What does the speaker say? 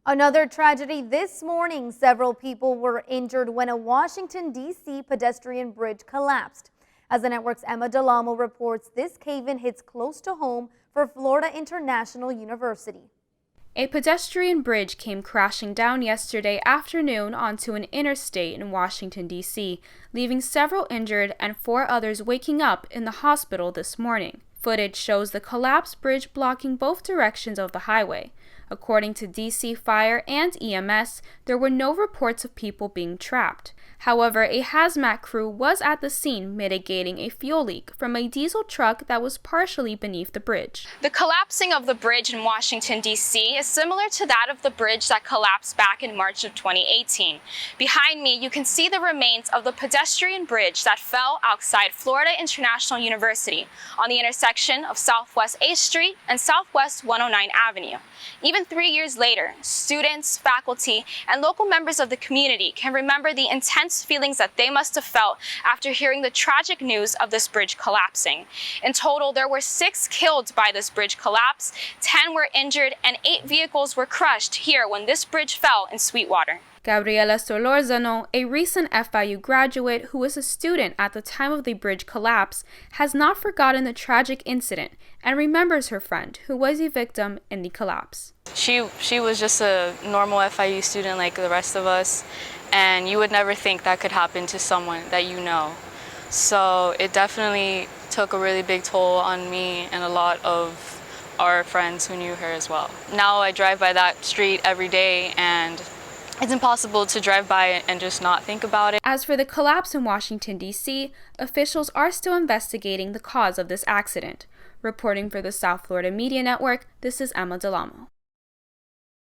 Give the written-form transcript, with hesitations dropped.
Another tragedy this morning. Several people were injured when a Washington, D.C. pedestrian bridge collapsed. As the network's Emma Delamo reports, this cave-in hits close to home for Florida International University. A pedestrian bridge came crashing down yesterday afternoon onto an interstate in Washington, D.C., leaving several injured and 4 others waking up in the hospital this morning. Footage shows the collapsed bridge blocking both directions of the highway. According to D.C. Fire and EMS, there were no reports of people being trapped. However, a hazmat crew was at the scene mitigating a fuel leak from a diesel truck that was partially beneath the bridge. The collapsing of the bridge in Washington, D.C. is similar to that of the bridge that collapsed back in March of 2018. Behind me, you can see the remains of the pedestrian bridge that fell outside Florida International University on the intersection of Southwest 8th Street and Southwest 109 Avenue. Even 3 years later, students, faculty, and local members of the community can remember the intense feelings that they must have felt after hearing the tragic news of this bridge collapsing. In total, there were 6 killed by this bridge collapse, 10 were injured, and 8 vehicles were crushed here when this bridge fell in Sweetwater. Gabriela Solorzano, a recent FIU graduate who was a student at the time of the bridge collapse, has not forgotten the tragic incident and remembers her friend who was a victim in the collapse. She was just a normal FIU student like the rest of us, and you would never think that could happen to someone that you know. So it definitely took a really big toll on me and a lot of our friends who knew her as well. Now I drive by that street every day, and it's impossible to drive by it and just not think about it. As for the collapse in Washington, D.C., officials are still investigating the cause of this accident. Reporting for the South Florida Media Network, this is Emma Delamo.